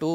2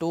2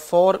4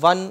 1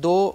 2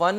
1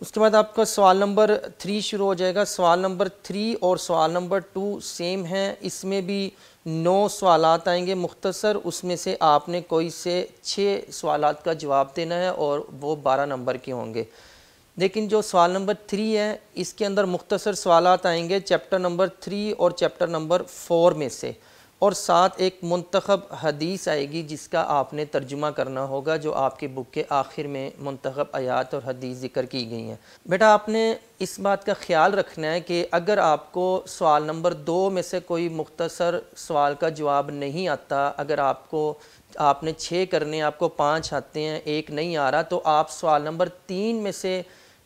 اس کے بعد آپ کا سوال نمبر 3 شروع ہو جائے گا۔ سوال نمبر 3 اور سوال نمبر 2 سیم ہیں، اس میں بھی 9 سوالات آئیں گے مختصر، اس میں سے آپ نے کوئی سے 6 سوالات کا جواب دینا ہے اور وہ 12 نمبر کے ہوں گے۔ لیکن جو سوال نمبر 3 ہے اس کے اندر مختصر سوالات آئیں گے چیپٹر نمبر 3 اور چیپٹر نمبر 4 میں سے، اور ساتھ ایک منتخب حدیث آئے گی جس کا آپ نے ترجمہ کرنا ہوگا، جو آپ کی بک کے آخر میں منتخب آیات اور حدیث ذکر کی گئی ہیں۔ بیٹا آپ نے اس بات کا خیال رکھنا ہے کہ اگر آپ کو سوال نمبر 2 میں سے کوئی مختصر سوال کا جواب نہیں آتا، اگر آپ نے 6 کرنے آپ کو 5 آتے ہیں، 1 نہیں آ رہا، تو آپ سوال نمبر 3 میں سے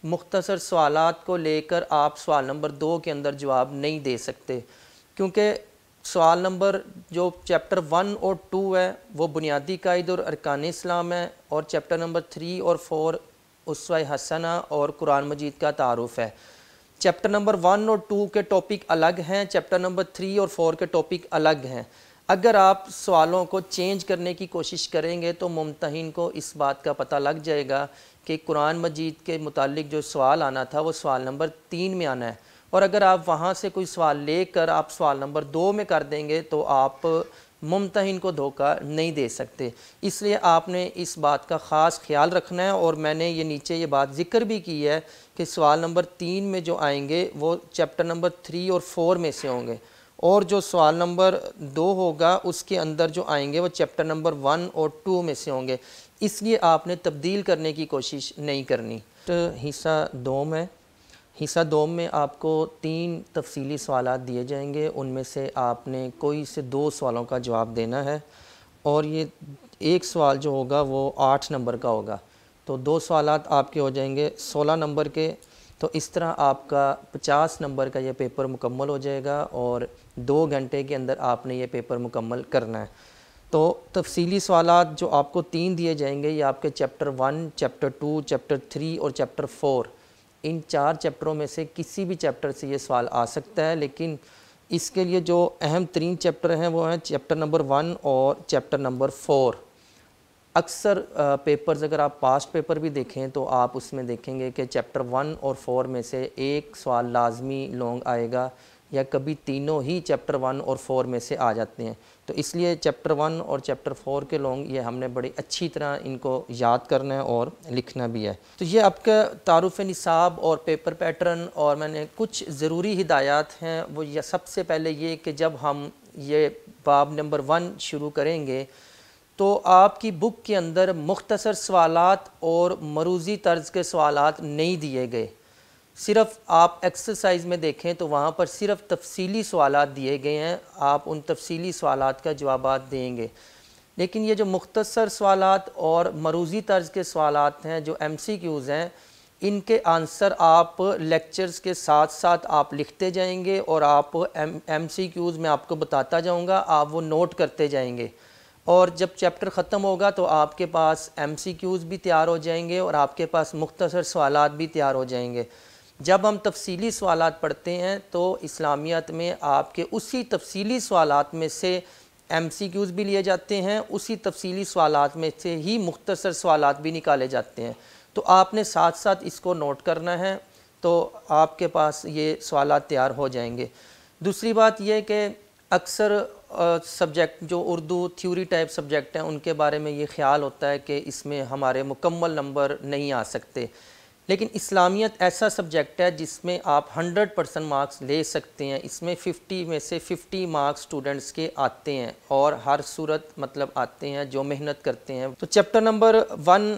مختصر سوالات کو لے کر آپ سوال نمبر 2 کے اندر جواب نہیں دے سکتے، کیونکہ سوال نمبر جو چیپٹر 1 اور 2 ہے وہ بنیادی قواعد اور ارکان اسلام ہے، اور چیپٹر نمبر 3 اور 4 اسوہ حسنہ اور قرآن مجید کا تعارف ہے۔ چیپٹر نمبر 1 اور 2 کے ٹاپک الگ ہیں، چیپٹر نمبر 3 اور 4 کے ٹاپک الگ ہیں۔ اگر آپ سوالوں کو چینج کرنے کی کوشش کریں گے تو ممتحن کو اس بات کا پتہ لگ جائے گا کہ قرآن مجید کے متعلق جو سوال آنا تھا وہ سوال نمبر 3 میں آنا ہے، اور اگر آپ وہاں سے کوئی سوال لے کر آپ سوال نمبر 2 میں کر دیں گے تو آپ ممتحن کو دھوکہ نہیں دے سکتے۔ اس لیے آپ نے اس بات کا خاص خیال رکھنا ہے، اور میں نے یہ نیچے یہ بات ذکر بھی کی ہے کہ سوال نمبر 3 میں جو آئیں گے وہ چیپٹر نمبر 3 اور 4 میں سے ہوں گے، اور جو سوال نمبر 2 ہوگا اس کے اندر جو آئیں گے وہ چیپٹر نمبر 1 اور 2 میں سے ہوں گے۔ اس لیے آپ نے تبدیل کرنے کی کوشش نہیں کرنی۔ حصہ دوم ہے، حصہ دوم میں آپ کو 3 تفصیلی سوالات دیے جائیں گے، ان میں سے آپ نے کوئی سے 2 سوالوں کا جواب دینا ہے، اور یہ ایک سوال جو ہوگا وہ 8 نمبر کا ہوگا، تو 2 سوالات آپ کے ہو جائیں گے 16 نمبر کے۔ تو اس طرح آپ کا 50 نمبر کا یہ پیپر مکمل ہو جائے گا، اور 2 گھنٹے کے اندر آپ نے یہ پیپر مکمل کرنا ہے۔ تو تفصیلی سوالات جو آپ کو 3 دیے جائیں گے یہ آپ کے چیپٹر 1، چیپٹر 2، چیپٹر 3 اور چیپٹر 4، ان 4 چیپٹروں میں سے کسی بھی چیپٹر سے یہ سوال آ سکتا ہے، لیکن اس کے لیے جو اہم ترین چیپٹر ہیں وہ ہیں چیپٹر نمبر 1 اور چیپٹر نمبر 4۔ اکثر پیپرز اگر آپ پاسٹ پیپر بھی دیکھیں تو آپ اس میں دیکھیں گے کہ چیپٹر 1 اور 4 میں سے ایک سوال لازمی لونگ آئے گا، یا کبھی تینوں ہی چیپٹر 1 اور 4 میں سے آ جاتے ہیں۔ تو اس لیے چیپٹر 1 اور چیپٹر 4 کے لونگ یہ ہم نے بڑی اچھی طرح ان کو یاد کرنا ہے اور لکھنا بھی ہے۔ تو یہ آپ کا تعارف نصاب اور پیپر پیٹرن، اور میں نے کچھ ضروری ہدایات ہیں، وہ یہ سب سے پہلے یہ کہ جب ہم یہ باب نمبر 1 شروع کریں گے تو آپ کی بک کے اندر مختصر سوالات اور مروزی طرز کے سوالات نہیں دیے گئے، صرف آپ ایکسرسائز میں دیکھیں تو وہاں پر صرف تفصیلی سوالات دیے گئے ہیں، آپ ان تفصیلی سوالات کا جوابات دیں گے۔ لیکن یہ جو مختصر سوالات اور مروزی طرز کے سوالات ہیں جو ایم سی کیوز ہیں، ان کے آنسر آپ لیکچرز کے ساتھ ساتھ آپ لکھتے جائیں گے، اور آپ ایم سی کیوز میں آپ کو بتاتا جاؤں گا، آپ وہ نوٹ کرتے جائیں گے، اور جب چیپٹر ختم ہوگا تو آپ کے پاس ایم سی کیوز بھی تیار ہو جائیں گے اور آپ کے پاس مختصر سوالات بھی تیار ہو جائیں گے۔ جب ہم تفصیلی سوالات پڑھتے ہیں تو اسلامیات میں آپ کے اسی تفصیلی سوالات میں سے ایم سی کیوز بھی لیے جاتے ہیں، اسی تفصیلی سوالات میں سے ہی مختصر سوالات بھی نکالے جاتے ہیں، تو آپ نے ساتھ ساتھ اس کو نوٹ کرنا ہے، تو آپ کے پاس یہ سوالات تیار ہو جائیں گے۔ دوسری بات یہ کہ اکثر سبجیکٹ جو اردو تھیوری ٹائپ سبجیکٹ ہیں ان کے بارے میں یہ خیال ہوتا ہے کہ اس میں ہمارے مکمل نمبر نہیں آ سکتے، لیکن اسلامیت ایسا سبجیکٹ ہے جس میں آپ 100% مارکس لے سکتے ہیں، اس میں 50 میں سے 50 مارکس اسٹوڈنٹس کے آتے ہیں، اور ہر صورت مطلب آتے ہیں جو محنت کرتے ہیں۔ تو چیپٹر نمبر 1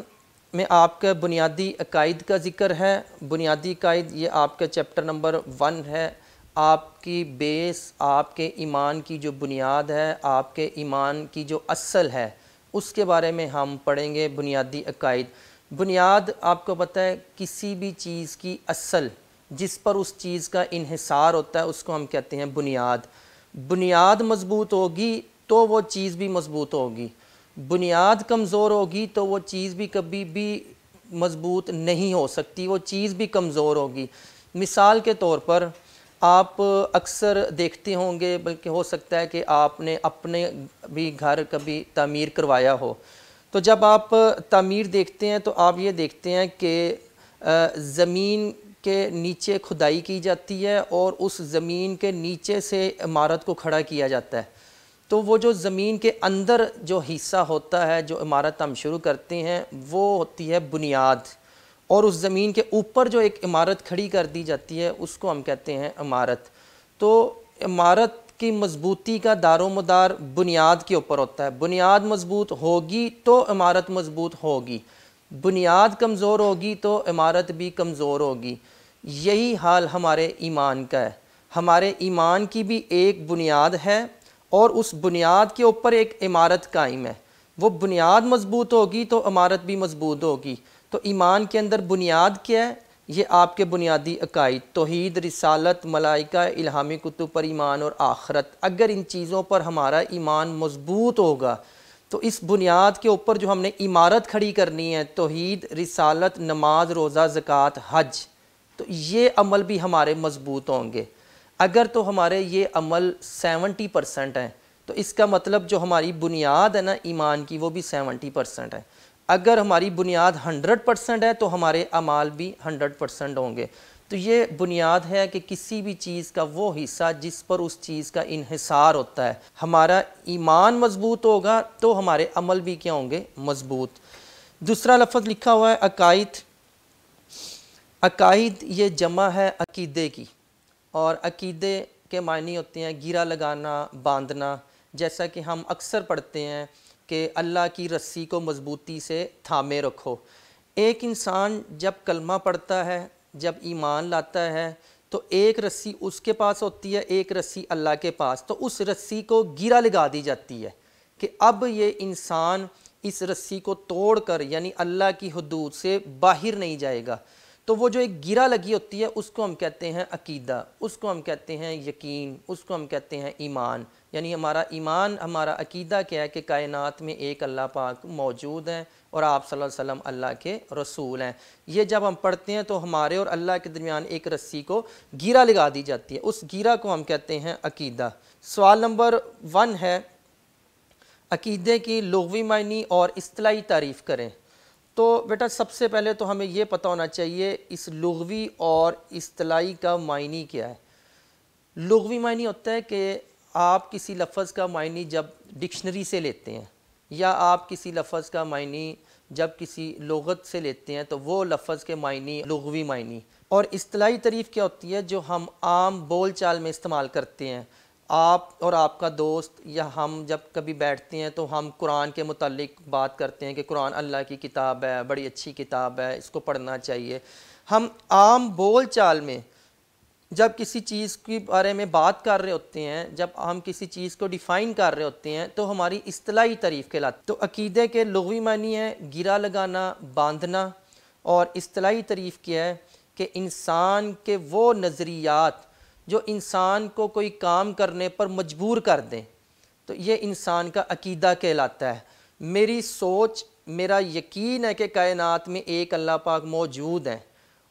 میں آپ کا بنیادی عقائد کا ذکر ہے۔ بنیادی عقائد یہ آپ کا چیپٹر نمبر 1 ہے، آپ کی بیس، آپ کے ایمان کی جو بنیاد ہے، آپ کے ایمان کی جو اصل ہے، اس کے بارے میں ہم پڑھیں گے۔ بنیادی عقائد، بنیاد آپ کو پتہ ہے کسی بھی چیز کی اصل جس پر اس چیز کا انحصار ہوتا ہے اس کو ہم کہتے ہیں بنیاد۔ بنیاد مضبوط ہوگی تو وہ چیز بھی مضبوط ہوگی، بنیاد کمزور ہوگی تو وہ چیز بھی کبھی بھی مضبوط نہیں ہو سکتی، وہ چیز بھی کمزور ہوگی۔ مثال کے طور پر آپ اکثر دیکھتے ہوں گے، بلکہ ہو سکتا ہے کہ آپ نے اپنے بھی گھر کبھی تعمیر کروایا ہو، تو جب آپ تعمیر دیکھتے ہیں تو آپ یہ دیکھتے ہیں کہ زمین کے نیچے کھدائی کی جاتی ہے اور اس زمین کے نیچے سے عمارت کو کھڑا کیا جاتا ہے۔ تو وہ جو زمین کے اندر جو حصہ ہوتا ہے جو عمارت ہم شروع کرتے ہیں وہ ہوتی ہے بنیاد، اور اس زمین کے اوپر جو ایک عمارت کھڑی کر دی جاتی ہے اس کو ہم کہتے ہیں عمارت۔ تو عمارت کی مضبوطی کا دار و مدار بنیاد کے اوپر ہوتا ہے، بنیاد مضبوط ہوگی تو عمارت مضبوط ہوگی، بنیاد کمزور ہوگی تو عمارت بھی کمزور ہوگی۔ یہی حال ہمارے ایمان کا ہے، ہمارے ایمان کی بھی ایک بنیاد ہے اور اس بنیاد کے اوپر ایک عمارت قائم ہے۔ وہ بنیاد مضبوط ہوگی تو عمارت بھی مضبوط ہوگی۔ تو ایمان کے اندر بنیاد کیا ہے؟ یہ آپ کے بنیادی عقائد، توحید، رسالت، ملائکہ، الہامی کتب پر ایمان اور آخرت۔ اگر ان چیزوں پر ہمارا ایمان مضبوط ہوگا تو اس بنیاد کے اوپر جو ہم نے عمارت کھڑی کرنی ہے، توحید، رسالت، نماز، روزہ، زکوٰۃ، حج، تو یہ عمل بھی ہمارے مضبوط ہوں گے۔ اگر تو ہمارے یہ عمل 70% ہیں تو اس کا مطلب جو ہماری بنیاد ہے نا ایمان کی وہ بھی 70% ہے۔ اگر ہماری بنیاد 100% ہے تو ہمارے اعمال بھی 100% ہوں گے۔ تو یہ بنیاد ہے کہ کسی بھی چیز کا وہ حصہ جس پر اس چیز کا انحصار ہوتا ہے، ہمارا ایمان مضبوط ہوگا تو ہمارے عمل بھی کیا ہوں گے؟ مضبوط۔ دوسرا لفظ لکھا ہوا ہے عقائد۔ عقائد یہ جمع ہے عقیدے کی، اور عقیدے کے معنی ہوتے ہیں گرہ لگانا، باندھنا۔ جیسا کہ ہم اکثر پڑھتے ہیں کہ اللہ کی رسی کو مضبوطی سے تھامے رکھو۔ ایک انسان جب کلمہ پڑھتا ہے، جب ایمان لاتا ہے، تو ایک رسی اس کے پاس ہوتی ہے، ایک رسی اللہ کے پاس، تو اس رسی کو گرہ لگا دی جاتی ہے کہ اب یہ انسان اس رسی کو توڑ کر یعنی اللہ کی حدود سے باہر نہیں جائے گا۔ تو وہ جو ایک گرہ لگی ہوتی ہے اس کو ہم کہتے ہیں عقیدہ، اس کو ہم کہتے ہیں یقین، اس کو ہم کہتے ہیں ایمان۔ یعنی ہمارا ایمان، ہمارا عقیدہ کیا ہے کہ کائنات میں ایک اللہ پاک موجود ہیں اور آپ صلی اللہ علیہ وسلم اللہ کے رسول ہیں۔ یہ جب ہم پڑھتے ہیں تو ہمارے اور اللہ کے درمیان ایک رسی کو گرہ لگا دی جاتی ہے، اس گرہ کو ہم کہتے ہیں عقیدہ۔ سوال نمبر 1 ہے عقیدے کی لغوی معنی اور اصطلاحی تعریف کریں۔ تو بیٹا سب سے پہلے تو ہمیں یہ پتہ ہونا چاہیے اس لغوی اور اصطلاحی کا معنی کیا ہے۔ لغوی معنی ہوتا ہے کہ آپ کسی لفظ کا معنی جب ڈکشنری سے لیتے ہیں یا آپ کسی لفظ کا معنی جب کسی لغت سے لیتے ہیں تو وہ لفظ کے معنی لغوی معنی۔ اور اصطلاحی تعریف کیا ہوتی ہے؟ جو ہم عام بول چال میں استعمال کرتے ہیں۔ آپ اور آپ کا دوست یا ہم جب کبھی بیٹھتے ہیں تو ہم قرآن کے متعلق بات کرتے ہیں کہ قرآن اللہ کی کتاب ہے، بڑی اچھی کتاب ہے، اس کو پڑھنا چاہیے۔ ہم عام بول چال میں جب کسی چیز کے بارے میں بات کر رہے ہوتے ہیں، جب ہم کسی چیز کو ڈیفائن کر رہے ہوتے ہیں تو ہماری اصطلاحی تعریف کہلاتی ہے۔ تو عقیدے کے لغوی معنی ہے گرہ لگانا، باندھنا، اور اصطلاحی تعریف کیا ہے کہ انسان کے وہ نظریات جو انسان کو کوئی کام کرنے پر مجبور کر دیں، تو یہ انسان کا عقیدہ کہلاتا ہے۔ میری سوچ، میرا یقین ہے کہ کائنات میں ایک اللہ پاک موجود ہیں،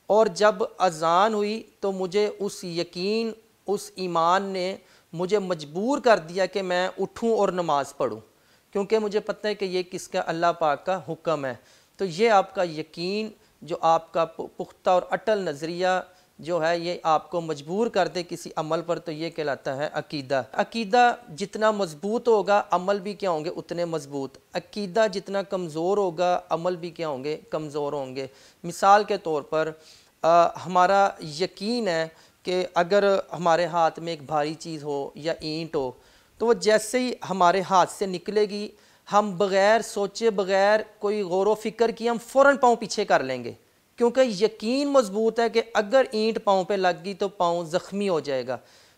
اور جب اذان ہوئی تو مجھے اس یقین، اس ایمان نے مجھے مجبور کر دیا کہ میں اٹھوں اور نماز پڑھوں، کیونکہ مجھے پتہ ہے کہ یہ کس کا؟ اللہ پاک کا حکم ہے۔ تو یہ آپ کا یقین، جو آپ کا پختہ اور اٹل نظریہ جو ہے یہ آپ کو مجبور کر دے کسی عمل پر، تو یہ کہلاتا ہے عقیدہ۔ عقیدہ جتنا مضبوط ہوگا عمل بھی کیا ہوں گے؟ اتنے مضبوط۔ عقیدہ جتنا کمزور ہوگا عمل بھی کیا ہوں گے؟ کمزور ہوں گے۔ مثال کے طور پر ہمارا یقین ہے کہ اگر ہمارے ہاتھ میں ایک بھاری چیز ہو یا اینٹ ہو تو وہ جیسے ہی ہمارے ہاتھ سے نکلے گی ہم بغیر سوچے، بغیر کوئی غور و فکر کیے ہم فوراً پاؤں پیچھے کر لیں گے، کیونکہ یقین مضبوط ہے کہ اگر اینٹ پاؤں پہ لگ گئی تو پاؤں زخمی ہو جائے گا۔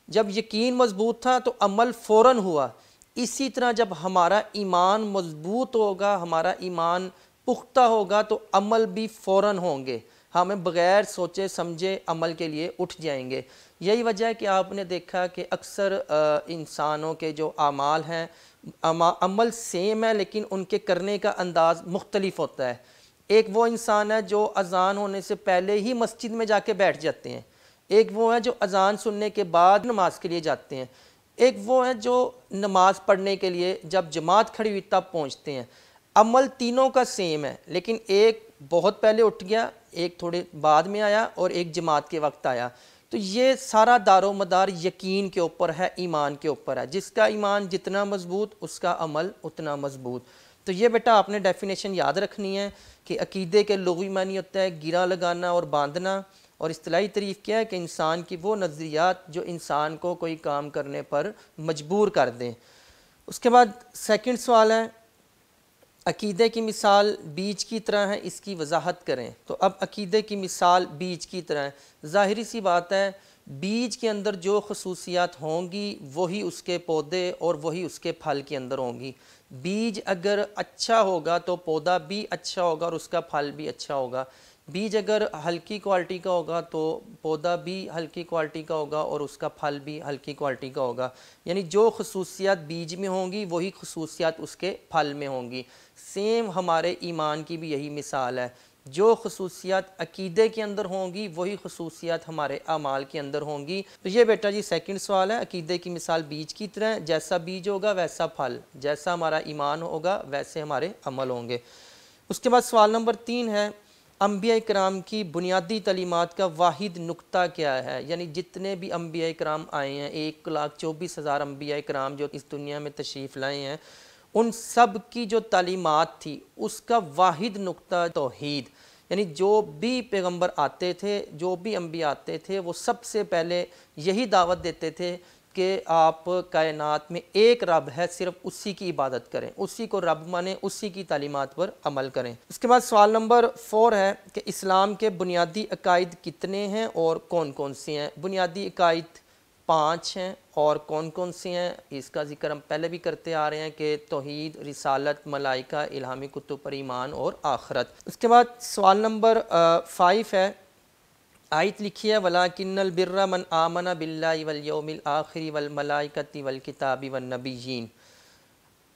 جب یقین مضبوط تھا تو عمل فوراً ہوا۔ اسی طرح جب ہمارا ایمان مضبوط ہوگا، ہمارا ایمان پختہ ہوگا تو عمل بھی فوراً ہوں گے، ہمیں بغیر سوچے سمجھے عمل کے لیے اٹھ جائیں گے۔ یہی وجہ ہے کہ آپ نے دیکھا کہ اکثر انسانوں کے جو اعمال ہیں، عمل سیم ہے لیکن ان کے کرنے کا انداز مختلف ہوتا ہے۔ ایک وہ انسان ہے جو اذان ہونے سے پہلے ہی مسجد میں جا کے بیٹھ جاتے ہیں، ایک وہ ہے جو اذان سننے کے بعد نماز کے لیے جاتے ہیں، ایک وہ ہے جو نماز پڑھنے کے لیے جب جماعت کھڑی ہوئی تب پہنچتے ہیں۔ عمل تینوں کا سیم ہے، لیکن ایک بہت پہلے اٹھ گیا، ایک تھوڑے بعد میں آیا اور ایک جماعت کے وقت آیا. تو یہ سارا دار و مدار یقین کے اوپر ہے، ایمان کے اوپر ہے. جس کا ایمان جتنا مضبوط اس کا عمل اتنا مضبوط. تو یہ بیٹا آپ نے ڈیفینیشن یاد رکھنی ہے کہ عقیدے کے لغوی معنی ہوتا ہے گرہ لگانا اور باندھنا، اور اصطلاحی تعریف کیا ہے کہ انسان کی وہ نظریات جو انسان کو کوئی کام کرنے پر مجبور کر دیں. اس کے بعد سیکنڈ سوال ہے عقیدے کی مثال بیج کی طرح ہے، اس کی وضاحت کریں. تو اب عقیدے کی مثال بیج کی طرح ہے. ظاہری سی بات ہے بیج کے اندر جو خصوصیات ہوں گی وہی اس کے پودے اور وہی اس کے پھل کے اندر ہوں گی. بیج اگر اچھا ہوگا تو پودا بھی اچھا ہوگا اور اس کا پھل بھی اچھا ہوگا. بیج اگر ہلکی کوالٹی کا ہوگا تو پودا بھی ہلکی کوالٹی کا ہوگا اور اس کا پھل بھی ہلکی کوالٹی کا ہوگا. یعنی جو خصوصیات بیج میں ہوں گی وہی خصوصیات اس کے پھل میں ہوں گی. سیم ہمارے ایمان کی بھی یہی مثال ہے، جو خصوصیات عقیدے کے اندر ہوں گی وہی خصوصیات ہمارے اعمال کے اندر ہوں گی. تو یہ بیٹا جی سیکنڈ سوال ہے، عقیدے کی مثال بیج کی طرح، جیسا بیج ہوگا ویسا پھل، جیسا ہمارا ایمان ہوگا ویسے ہمارے عمل ہوں گے. اس کے بعد سوال نمبر 3 ہے انبیاء کرام کی بنیادی تعلیمات کا واحد نقطہ کیا ہے؟ یعنی جتنے بھی انبیاء کرام آئے ہیں 1,24,000 انبیاء کرام جو اس دنیا میں تشریف لائے ہیں، ان سب کی جو تعلیمات تھی اس کا واحد نقطہ توحید. یعنی جو بھی پیغمبر آتے تھے، جو بھی انبیاء آتے تھے، وہ سب سے پہلے یہی دعوت دیتے تھے کہ آپ کائنات میں ایک رب ہے، صرف اسی کی عبادت کریں، اسی کو رب مانیں، اسی کی تعلیمات پر عمل کریں. اس کے بعد سوال نمبر 4 ہے کہ اسلام کے بنیادی عقائد کتنے ہیں اور کون کون سے ہیں؟ بنیادی عقائد 5 ہیں، اور کون کون سے ہیں اس کا ذکر ہم پہلے بھی کرتے آ رہے ہیں کہ توحید، رسالت، ملائکہ، الہامی کتب پر ایمان اور آخرت. اس کے بعد سوال نمبر 5 ہے آیت لکھی ہے وَلَٰكِنَّ الْبِرَّ مَنْ آمَنَ بِاللَّهِ وَالْيَوْمِ الْآخِرِ وَالْمَلَائِكَةِ وَالْكِتَابِ وَالنَّبِيِّينَ.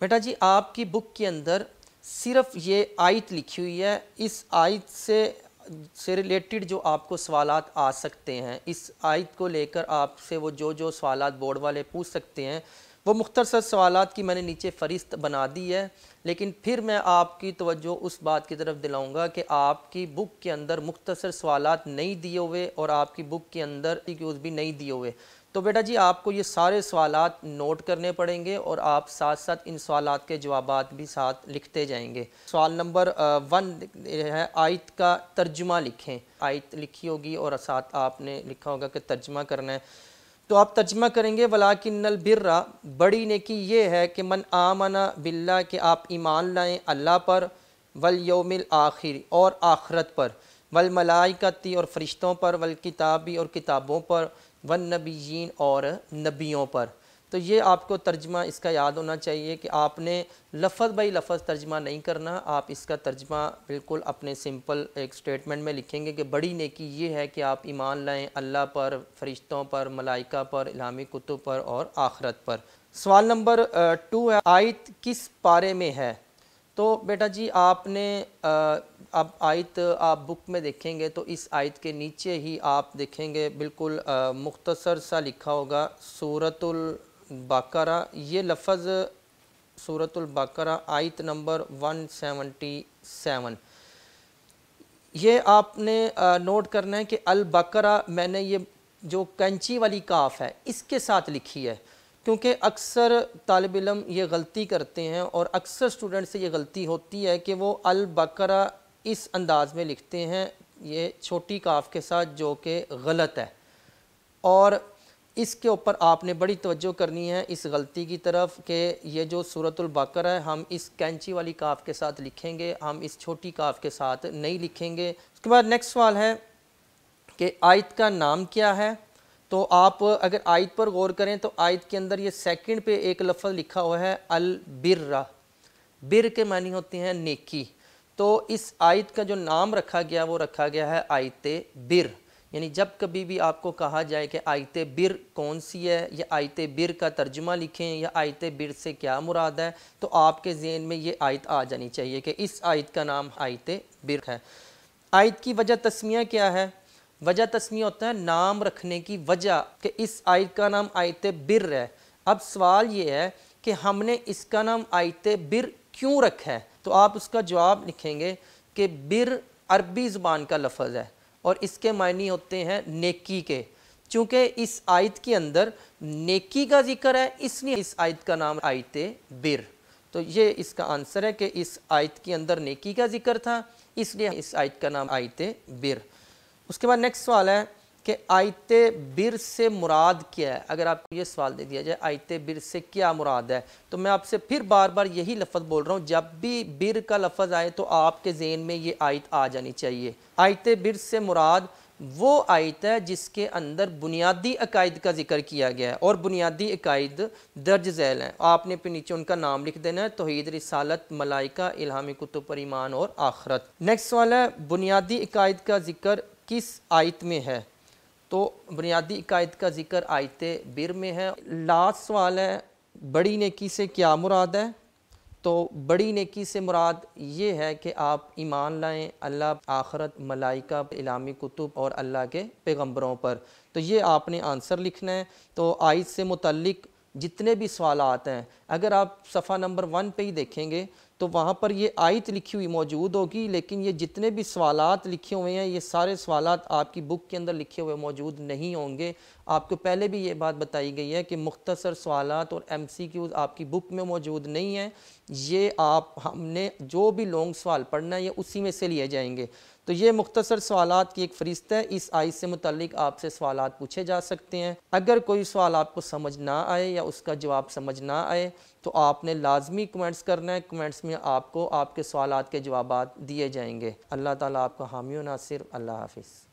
بیٹا جی آپ کی بک کے اندر صرف یہ آیت لکھی ہوئی ہے. اس آیت سے ریلیٹڈ جو آپ کو سوالات آ سکتے ہیں، اس آیت کو لے کر آپ سے وہ جو سوالات بورڈ والے پوچھ سکتے ہیں، وہ مختصر سوالات کی میں نے نیچے فہرست بنا دی ہے. لیکن پھر میں آپ کی توجہ اس بات کی طرف دلاؤں گا کہ آپ کی بک کے اندر مختصر سوالات نہیں دیے ہوئے اور آپ کی بک کے اندر کیوز بھی نہیں دیے ہوئے. تو بیٹا جی آپ کو یہ سارے سوالات نوٹ کرنے پڑیں گے اور آپ ساتھ ساتھ ان سوالات کے جوابات بھی ساتھ لکھتے جائیں گے. سوال نمبر 1 ہے آیت کا ترجمہ لکھیں. آیت لکھی ہوگی اور ساتھ آپ نے لکھا ہوگا کہ ترجمہ کرنا ہے. تو آپ ترجمہ کریں گے وَلَٰكِنَّ الْبِرَّ بڑی نیکی یہ ہے کہ من آمن باللہ کہ آپ ایمان لائیں اللہ پر، والیوم الآخر اور آخرت پر، والملائکۃ اور فرشتوں پر، والکتابی اور کتابوں پر، والنبیین اور نبیوں پر. تو یہ آپ کو ترجمہ اس کا یاد ہونا چاہیے کہ آپ نے لفظ بائی لفظ ترجمہ نہیں کرنا. آپ اس کا ترجمہ بالکل اپنے سمپل ایک سٹیٹمنٹ میں لکھیں گے کہ بڑی نیکی یہ ہے کہ آپ ایمان لائیں اللہ پر، فرشتوں پر، ملائکہ پر، الہامی کتب پر اور آخرت پر. سوال نمبر 2 ہے آیت کس پارے میں ہے؟ تو بیٹا جی آپ نے اب آیت آپ بک میں دیکھیں گے تو اس آیت کے نیچے ہی آپ دیکھیں گے بالکل مختصر سا لکھا ہوگا سورۃ البقرہ. یہ لفظ سورۃ البقرہ آیت نمبر 177. یہ آپ نے نوٹ کرنا ہے کہ البقرہ میں نے یہ جو کینچی والی کاف ہے اس کے ساتھ لکھی ہے، کیونکہ اکثر طالب علم یہ غلطی کرتے ہیں اور اکثر سٹوڈنٹ سے یہ غلطی ہوتی ہے کہ وہ البقرہ اس انداز میں لکھتے ہیں یہ چھوٹی کاف کے ساتھ، جو کہ غلط ہے. اور اس کے اوپر آپ نے بڑی توجہ کرنی ہے اس غلطی کی طرف کہ یہ جو سورۃ البقرہ ہے ہم اس کینچی والی کاف کے ساتھ لکھیں گے، ہم اس چھوٹی کاف کے ساتھ نہیں لکھیں گے. اس کے بعد نیکسٹ سوال ہے کہ آیت کا نام کیا ہے؟ تو آپ اگر آیت پر غور کریں تو آیت کے اندر یہ سیکنڈ پہ ایک لفظ لکھا ہوا ہے البر. بر کے معنی ہوتے ہیں نیکی. تو اس آیت کا جو نام رکھا گیا وہ رکھا گیا ہے آیت بر. یعنی جب کبھی بھی آپ کو کہا جائے کہ آیت بر کون سی ہے یا آیت بر کا ترجمہ لکھیں یا آیت بر سے کیا مراد ہے، تو آپ کے ذہن میں یہ آیت آ جانی چاہیے کہ اس آیت کا نام آیت بر ہے. آیت کی وجہ تسمیہ کیا ہے؟ وجہ تسمیہ ہوتا ہے نام رکھنے کی وجہ کہ اس آیت کا نام آیت بر ہے. اب سوال یہ ہے کہ ہم نے اس کا نام آیت بر کیوں رکھا ہے؟ تو آپ اس کا جواب لکھیں گے کہ بر عربی زبان کا لفظ ہے اور اس کے معنی ہوتے ہیں نیکی کے۔ چونکہ اس آیت کے اندر نیکی کا ذکر ہے، اس لیے اس آیت کا نام آیت بر۔ تو یہ اس کا آنسر ہے کہ اس آیت کے اندر نیکی کا ذکر تھا، اس لیے اس آیت کا نام آیت بر۔ اس کے بعد نیکسٹ سوال ہے کہ آیت بر سے مراد کیا ہے؟ اگر آپ کو یہ سوال دے دیا جائے آیت بر سے کیا مراد ہے، تو میں آپ سے پھر بار بار یہی لفظ بول رہا ہوں، جب بھی بر کا لفظ آئے تو آپ کے ذہن میں یہ آیت آ جانی چاہیے۔ آیت بر سے مراد وہ آیت ہے جس کے اندر بنیادی عقائد کا ذکر کیا گیا ہے، اور بنیادی عقائد درج ذیل ہیں، آپ نے پھر نیچے ان کا نام لکھ دینا ہے: توحید، رسالت، ملائکہ، الہامی کتب پر ایمان اور آخرت۔ نیکسٹ سوال ہے بنیادی عقائد کا ذکر کس آیت میں ہے؟ تو بنیادی عقائد کا ذکر آیت بر میں ہے۔ لاسٹ سوال ہے بڑی نیکی سے کیا مراد ہے؟ تو بڑی نیکی سے مراد یہ ہے کہ آپ ایمان لائیں اللہ، آخرت، ملائکہ، الہامی کتب اور اللہ کے پیغمبروں پر۔ تو یہ آپ نے آنسر لکھنا ہے۔ تو آیت سے متعلق جتنے بھی سوالات ہیں، اگر آپ صفحہ نمبر 1 پہ ہی دیکھیں گے تو وہاں پر یہ آیت لکھی ہوئی موجود ہوگی، لیکن یہ جتنے بھی سوالات لکھے ہوئے ہیں یہ سارے سوالات آپ کی بک کے اندر لکھے ہوئے موجود نہیں ہوں گے۔ آپ کو پہلے بھی یہ بات بتائی گئی ہے کہ مختصر سوالات اور MCQs آپ کی بک میں موجود نہیں ہیں، یہ ہم نے جو بھی لانگ سوال پڑھنا ہے یہ اسی میں سے لیے جائیں گے۔ تو یہ مختصر سوالات کی ایک فہرست ہے، اس آیت سے متعلق آپ سے سوالات پوچھے جا سکتے ہیں۔ اگر کوئی سوال آپ کو سمجھ نہ آئے یا اس کا جواب سمجھ نہ آئے تو آپ نے لازمی کمنٹس کرنا ہے، کمنٹس میں آپ کو آپ کے سوالات کے جوابات دیے جائیں گے۔ اللہ تعالیٰ آپ کا حامی و ناصر۔ اللہ حافظ۔